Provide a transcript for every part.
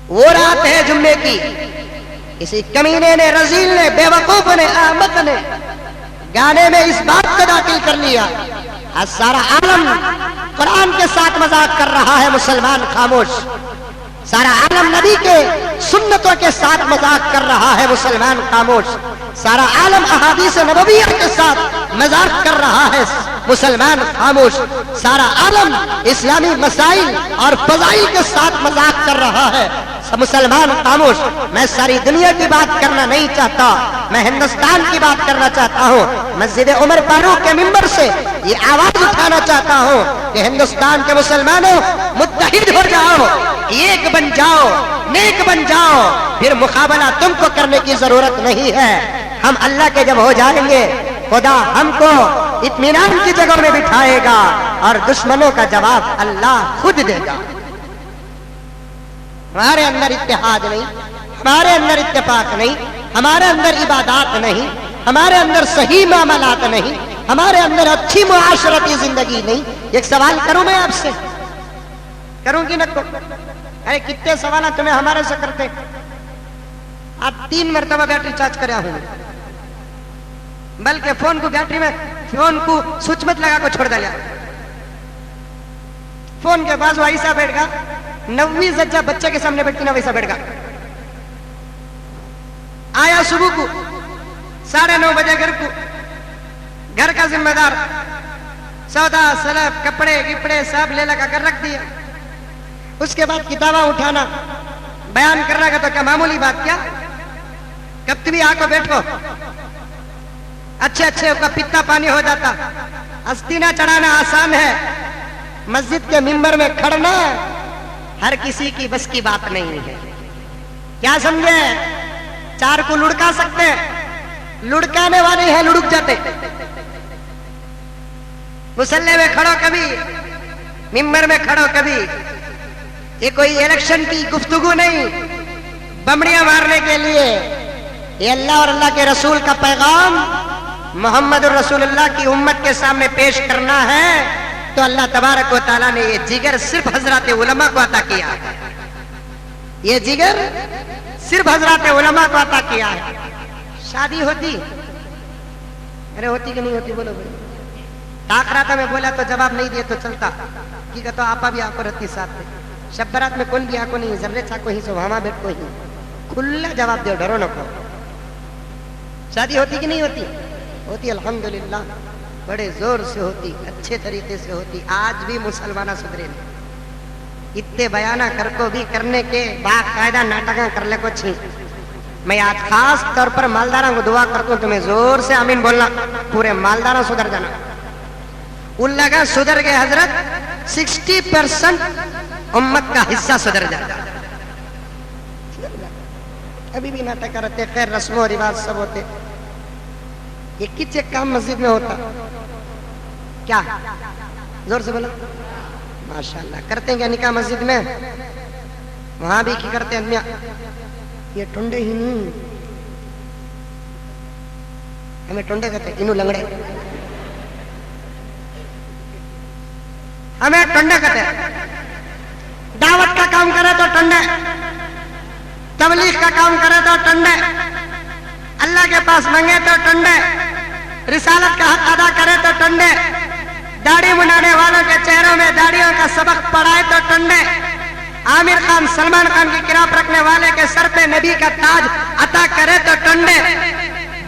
وہ رات ہے جمعے کی، کسی کمینے نے، رذیل نے، بیوقوف نے، احمق نے گانے میں اس بات کو داخل کر لیا آج سارا عالم قرآن کے ساتھ مذاق کر رہا ہے، مسلمان خاموش۔ سارا عالم نبی کے سنتوں کے ساتھ مذاق کر رہا ہے، مسلمان خاموش۔ سارا عالم احادیث نبویہ کے ساتھ مذاق کر رہا ہے، مسلمان خاموش۔ سارا عالم اسلامی مسائل اور فضائل کے ساتھ مذاق کر رہا ہے، مسلمان خاموش۔ میں ساری دنیا کی بات کرنا نہیں چاہتا، میں ہندوستان کی بات کرنا چاہتا ہوں۔ مسجد عمر فاروق کے منبر سے یہ آواز اٹھانا چاہتا ہوں کہ ہندوستان کے مسلمانوں متحد ہو جاؤ، ایک بن جاؤ، نیک بن جاؤ، پھر مقابلہ تم کو کرنے کی ضرورت نہیں ہے۔ ہم اللہ کے جب ہو جائیں گے، خدا ہم کو اطمینان کی جگہ میں بٹھائے گا اور دشمنوں کا جواب اللہ خود دے گا۔ ہمارے اندر اتحاد نہیں، ہمارے اندر اتفاق نہیں، ہمارے اندر عبادات نہیں، ہمارے اندر صحیح معاملات نہیں، ہمارے اندر اچھی معاشرتی زندگی نہیں۔ ایک سوال کروں میں آپ سے، کروں گی نہ؟ ارے کتنے سوالات تمہیں ہمارے سے کرتے؟ آپ 3 مرتبہ بیٹری چارج کریا ہوں، بلکہ فون کو بیٹری میں فون کو سوئچ مت لگا کو چھوڑ دیا۔ فون کے پاس ویسا بیٹھ گا، 9ویں زجہ بچے کے سامنے بیٹھتی نا ویسا بیٹھ گا۔ آیا صبح کو 9:30 بجے گھر کا ذمہ دار سودا سلب کپڑے گپڑے سب لے لگا کر رکھ دیا۔ اس کے بعد کتابیں اٹھانا بیان کرنا کا تو کیا معمولی بات کیا؟ کب تم آ کو بیٹھو، اچھے اچھے کا پتا پانی ہو جاتا۔ استینا چڑھانا آسان ہے، مسجد کے منبر میں کھڑنا ہر کسی کی بس کی بات نہیں ہے۔ کیا سمجھے؟ 4 کو لڑکا سکتے، لڑکانے والے ہیں لڑک جاتے۔ مسلح میں کھڑو کبھی، منبر میں کھڑو کبھی۔ یہ کوئی الیکشن کی گفتگو نہیں، بمڑیاں مارنے کے لیے۔ یہ اللہ اور اللہ کے رسول کا پیغام محمد الرسول اللہ کی امت کے سامنے پیش کرنا ہے، تو اللہ تبارک و تعالیٰ نے یہ جگر صرف حضرات علماء کو عطا کیا ہے۔ یہ جگر صرف حضرات علماء کو عطا کیا ہے۔ شادی ہوتی، ارے ہوتی کہ نہیں ہوتی بولو بولو؟ ٹاک رہا تھا میں، بولا تو جواب نہیں دیا تو چلتا کی کہتا آپا بھی آکو رہتی ساتھ میں۔ شب برات میں کون بھی آکو نہیں، ذرے چاکو ہی سو ہما بیٹ کو ہی کھلا جواب دو، ڈرو نہ کو۔ شادی ہوتی کہ نہیں ہوتی؟ ہوتی، الحمدللہ بڑے زور سے ہوتی، اچھے طریقے سے ہوتی۔ آج بھی مسلمانہ سدھرے نہیں، اتنے بیانہ کر کو بھی کرنے کے باقاعدہ ناٹکاں کر لے کو چھیں۔ میں آج خاص طور پر مالداروں کو دعا کرتا ہوں، تمہیں زور سے آمین بولنا، پورے مالداروں سدھر جانا۔ ان لگا سدھر گئے حضرت، 60% امت کا حصہ سدھر جاتا۔ ابھی بھی ناٹک کرتے، خیر رسم و رواج سب ہوتے۔ یہ کچھ ایک کام مسجد میں ہوتا کیا؟ زور سے بولا ماشاءاللہ۔ کرتے ہیں کیا نکاح مسجد میں؟ وہاں بھی کی کرتے ہیں؟ یہ ٹنڈے ہی نہیں، ہمیں ٹنڈے کہتے ہیں، انہوں لنگڑے، ہمیں ٹنڈے کہتے ہیں۔ دعوت کا کام کرے تو ٹنڈے، تبلیغ کا کام کرے تو ٹنڈے، اللہ کے پاس منگے تو ٹنڈے، رسالت کا حق ادا کرے تو ٹنڈے، داڑھی منانے والوں کے چہروں میں داڑھیوں کا سبق پڑھائے تو ٹنڈے، عامر خان سلمان خان کی کراپ رکھنے والے کے سر پہ نبی کا تاج عطا کرے تو ٹنڈے،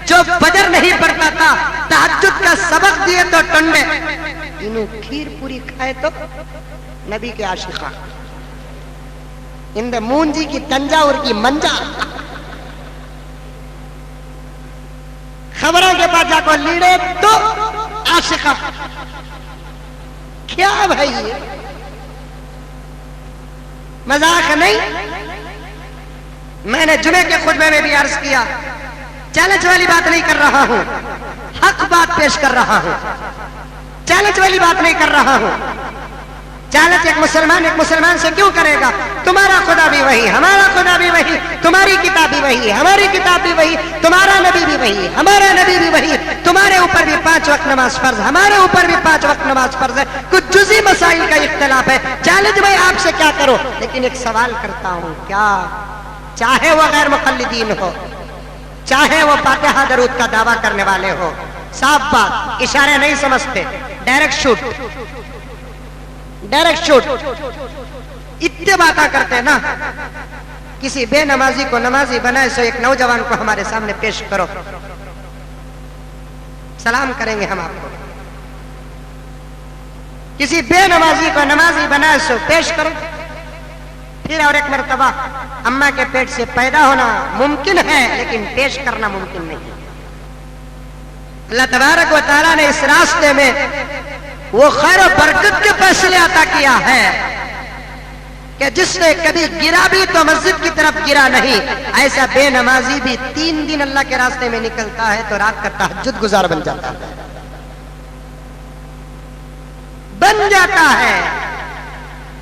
جو فجر نہیں پڑھتا تھا تہجد کا سبق دیے تو ٹنڈے، انہوں کھیر پوری کھائے تو نبی کے عاشقاں، اند مونجی کی تنجاور کی منجا، خبروں کے پاس جا کو لیڑے تو عاشقاں۔ کیا بھائی یہ مذاق نہیں؟ میں نے جمعے کے خطبے میں بھی عرض کیا، چیلنج والی بات نہیں کر رہا ہوں، حق بات پیش کر رہا ہوں، چیلنج والی بات نہیں کر رہا ہوں۔ जालत एक मुसलमान से क्यों करेगा? तुम्हारा खुदा भी वही, हमारा खुदा भी वही, तुम्हारी किताब भी वही, हमारी किताब भी वही, तुम्हारा नबी भी वही, हमारा नबी भी वही, तुम्हारे ऊपर भी 5 वक्त नमाज फर्ज, हमारे ऊपर भी 5 वक्त नमाज फर्ज है, कुछ जुज़ी मसाइल का इख्तिलाफ है। जालत भाई आपसे क्या करो, लेकिन एक सवाल करता हूं, क्या चाहे वो गैर मुक़ल्लिदीन हो, चाहे वो फातिहा दरूद का दावा करने वाले हो, साफ बात, इशारे नहीं समझते, डायरेक्ट शूट, इतने बातें करते ना, किसी बेनमाजी को नमाजी बनाए सो एक नौजवान को हमारे सामने पेश करो, सलाम करेंगे हम आपको। किसी बेनमाजी को नमाजी बनाए सो पेश करो। फिर और एक मर्तबा, अम्मा के पेट से पैदा होना मुमकिन है लेकिन पेश करना मुमकिन नहीं। अल्लाह तबारक व तआला ने इस रास्ते में वो खैर और बरकत के फैसले अता किया है कि जिसने कभी गिरा भी तो मस्जिद की तरफ गिरा नहीं। ऐसा बेनमाजी भी 3 दिन अल्लाह के रास्ते में निकलता है तो रात का तहज्जुद गुजार बन जाता है।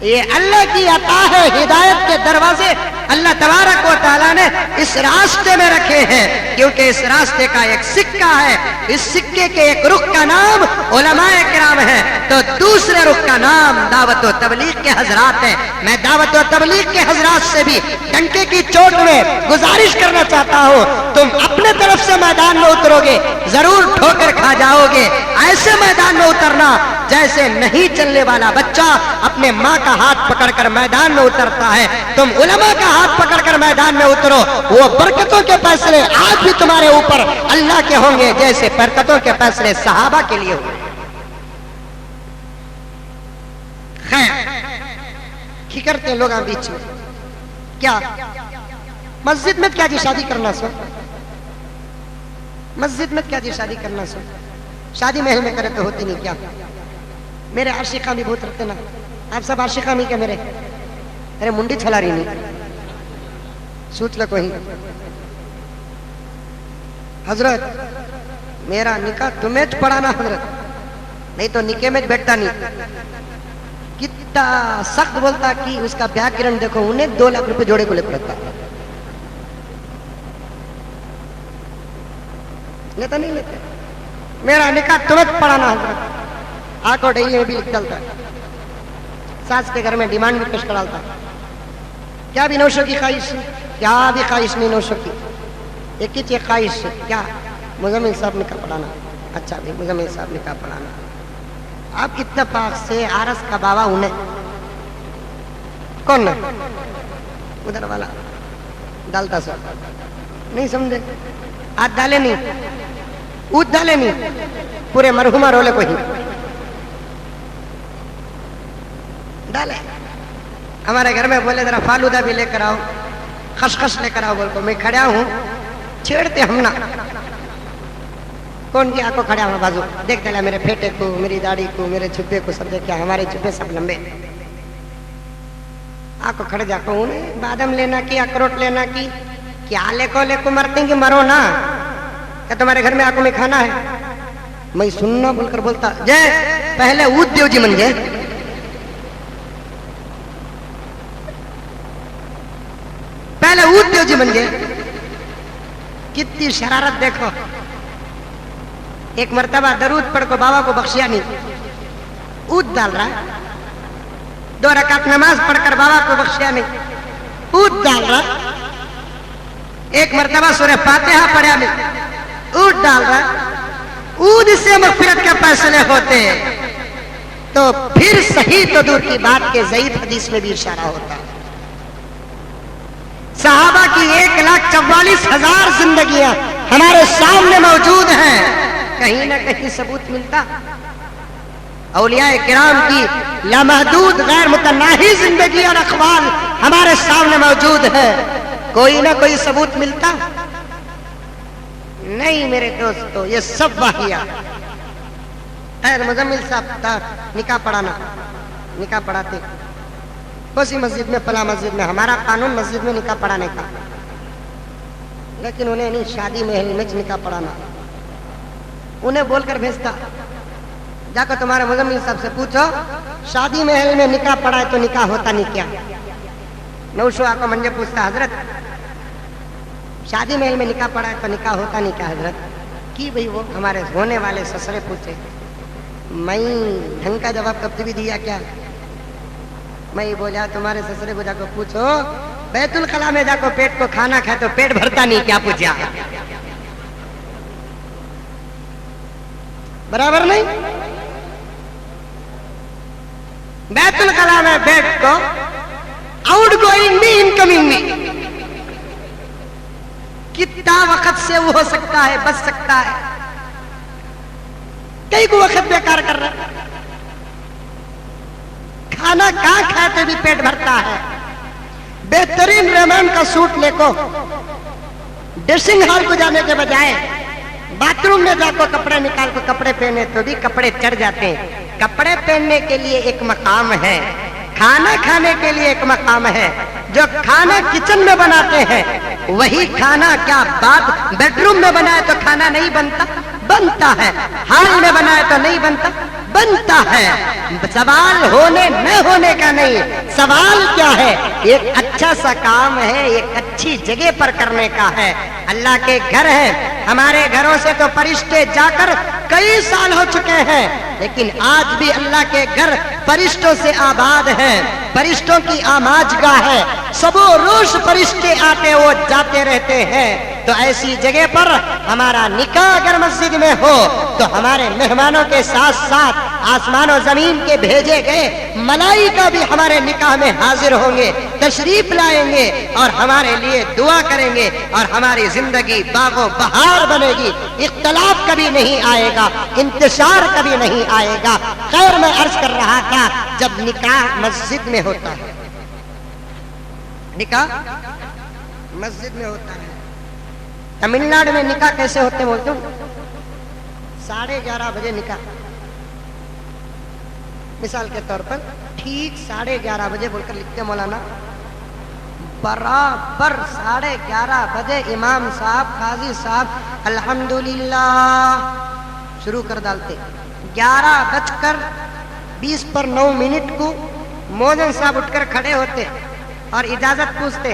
ये अल्लाह की अता है, हिदायत के दरवाजे अल्लाह तबारक व तआला ने इस रास्ते में रखे हैं, क्योंकि इस रास्ते का एक सिक्का है, इस सिक्के के एक रुख का नाम उलमाए किराम है, तो दूसरे रुख का नाम दावत व तबलीग के हजरात है। मैं दावत व तबलीग के हजरात से भी डंके की चोट में गुजारिश करना चाहता हूँ, तुम अपने तरफ से मैदान में उतरोगे जरूर ठोकर खा जाओगे। ऐसे मैदान में उतरना जैसे नहीं चलने वाला बच्चा अपने माँ का हाथ पकड़कर मैदान में उतरता है, तुम उलमा का हाथ पकड़कर मैदान में उतरो। वो बरकतों के फैसले आज भी तुम्हारे ऊपर अल्लाह के होंगे जैसे बरकतों के फैसले सहाबा के लिए हुए। खैर करते लोग बीच में क्या मस्जिद में क्या जी शादी करना सो, मस्जिद में क्या जी शादी करना सो, शादी महल में करे तो होती नहीं क्या? मेरे आशिका भी बहुत रखते ना, आप सब आशिका नहीं क्या मेरे? अरे मुंडी छला रही नहीं, सोच लो कोई। हजरत मेरा निकाह तुम्हें पढ़ाना हजरत, नहीं तो निके में बैठता नहीं। कितना सख्त बोलता कि उसका बैकग्राउंड देखो, उन्हें 2 लाख रुपए जोड़े को ले पड़ता, लेता नहीं लेते। मेरा निकाह तुम्हें पढ़ाना हजरत, आंखों डेली में भी चलता है, सास के घर में डिमांड भी पेश कराता। क्या भी नौशों की ख्वाहिश, क्या भी ख्वाहिश नहीं नौशों की, एक ही चीज ख्वाहिश, क्या मुजम्मिल साहब निकाह पढ़ाना। अच्छा भाई मुजम्मिल साहब निकाह पढ़ाना। आप इत्तेफाक से आरस का बाबा उन्हें कौन है उधर वाला डालता सब नहीं समझे, आज डाले नहीं, ऊद डाले नहीं, पूरे मरहुमा रोले को ही डाले। हमारे घर में बोले जरा फालूदा भी लेकर आओ, खसखस लेकर आओ, बोल को मैं खड़ा हूं, छेड़ते हम ना। कौन किया को खड़ा हुआ बाजू देख डाला, मेरे फेटे को, मेरी दाढ़ी को, मेरे छुपे को सब देख, हमारे छुपे सब लंबे। आको खड़े जाको उन्हें बादाम लेना की, अखरोट लेना की, क्या लेको मरते कि मरो ना, क्या तुम्हारे घर में आको में खाना है? मैं सुनना बोलकर बोलता जय पहले ऊद देव जी मन गए, पहले ऊद देव जी बन गए। कितनी शरारत देखो, एक मर्तबा दरूद पढ़ को बाबा को बख्शिया नहीं, ऊद डाल रहा है। 2 रकात नमाज पढ़कर बाबा को बख्शिया नहीं, ऊद डाल रहा। एक मर्तबा सूरह फातिहा पढ़ा नहीं, ऊद डाल रहा। ऊद से मग़फ़िरत के फैसले होते तो फिर सही तो दूर की बात के ज़ईफ़ हदीस में भी इशारा होता है। सहाबा की 1,44,000 जिंदगियां हमारे सामने मौजूद हैं, कहीं ना कहीं सबूत मिलता। औलियाए किराम की लामहदूद गैर मुतनाही जिंदगी और अखवाल हमारे सामने मौजूद है, कोई ना कोई सबूत मिलता नहीं मेरे दोस्तों, ये सब वाहिया। खैर मुजम्मिल साहब था निकाह पढ़ाना, निकाह पढ़ाते उसी मस्जिद में, फला मस्जिद में, हमारा कानून मस्जिद में निकाह पढ़ाने का, लेकिन उन्हें नहीं शादी महल में निकाह पढ़ाना। उन्हें बोलकर भेजता जाकर तुम्हारे मुजम्मिल साहब से पूछो शादी महल में निकाह पड़ा है तो निकाह होता नहीं क्या? नौशो आको मंजे पूछता, हजरत शादी महल में निकाह पड़ा है तो निकाह होता नहीं क्या हजरत? कि भाई वो हमारे होने वाले ससुरे पूछे, मैं ढंग का जवाब कब भी दिया क्या? मैं बोला तुम्हारे ससुरे को जाकर पूछो, बैतुल खला में जाकर पेट को खाना खाए तो पेट भरता नहीं क्या? पूछा बराबर नहीं? बैतुल खला में बैठ को आउट गोइंग भी इनकमिंग भी कितना वक्त से वो हो सकता है, बच सकता है। कई को वक्त बेकार कर रहा है। खाना कहां खाते भी पेट भरता है। बेहतरीन रेमन का सूट लेको ड्रेसिंग हॉल को जाने के बजाय बाथरूम में जाकर कपड़े निकाल कर कपड़े पहने तो भी कपड़े चढ़ जाते हैं। कपड़े पहनने के लिए एक मकाम है, खाना खाने के लिए एक मकाम है। जो खाना किचन में बनाते हैं वही खाना क्या बात बेडरूम में बनाए तो खाना नहीं बनता? बनता है। हॉल में बनाए तो नहीं बनता? बनता है। सवाल होने न होने का नहीं, सवाल क्या है? एक अच्छा सा काम है, एक अच्छी जगह पर करने का है। अल्लाह के घर है, हमारे घरों से तो फरिश्ते जाकर कई साल हो चुके हैं, लेकिन आज भी अल्लाह के घर फरिश्तों से आबाद है, फरिश्तों की आमाजगाह है। सबो रोज फरिश्ते आते वो जाते रहते हैं। तो ऐसी जगह पर हमारा निकाह अगर मस्जिद में हो तो हमारे मेहमानों के साथ साथ आसमान और जमीन के भेजे गए मलाइका भी हमारे निकाह में हाजिर होंगे, तशरीफ लाएंगे और हमारे लिए दुआ करेंगे और हमारी जिंदगी बागो बहार बनेगी। इख्तलाफ कभी नहीं आएगा, इंतशार कभी नहीं आएगा। खैर मैं अर्ज कर रहा था, जब निकाह मस्जिद में होता है, निकाह मस्जिद में होता है। तमिलनाडु में निकाह कैसे होते बोलते हो? 11:30 बजे निकाह, मिसाल के तौर पर ठीक 11:30 बजे बोलकर लिखते मौलाना, बराबर 11:30 बजे इमाम साहब काजी साहब अल्हम्दुलिल्लाह शुरू कर डालते। 11:20 को मौजन साहब उठकर खड़े होते और इजाजत पूछते,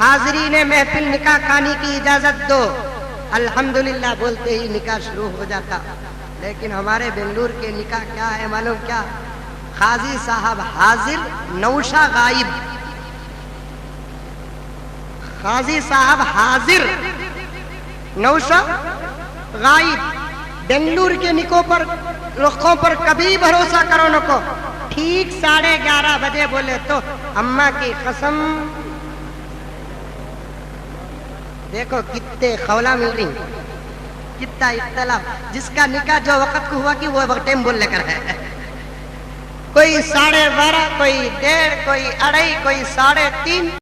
हाजरीने महफिल निकाह खानी की इजाजत दो। अल्हम्दुलिल्लाह बोलते ही निकाह शुरू हो जाता। लेकिन हमारे बेंगलुरु के निकाह क्या है मालूम क्या? काजी साहब हाजिर, नौशा गायब। काजी साहब हाजिर, नौशा गायब। बेंगलुरु के निकों पर लोगों पर कभी भरोसा करो नको। ठीक 11:30 बजे बोले तो अम्मा की कसम, देखो कितने खौला मिल रही, कितना इख्तलाफ। जिसका निकाह जो वक्त को हुआ कि वो टाइम बोल लेकर है। कोई 12:30, कोई 1:30, कोई 2:30, कोई 3:30।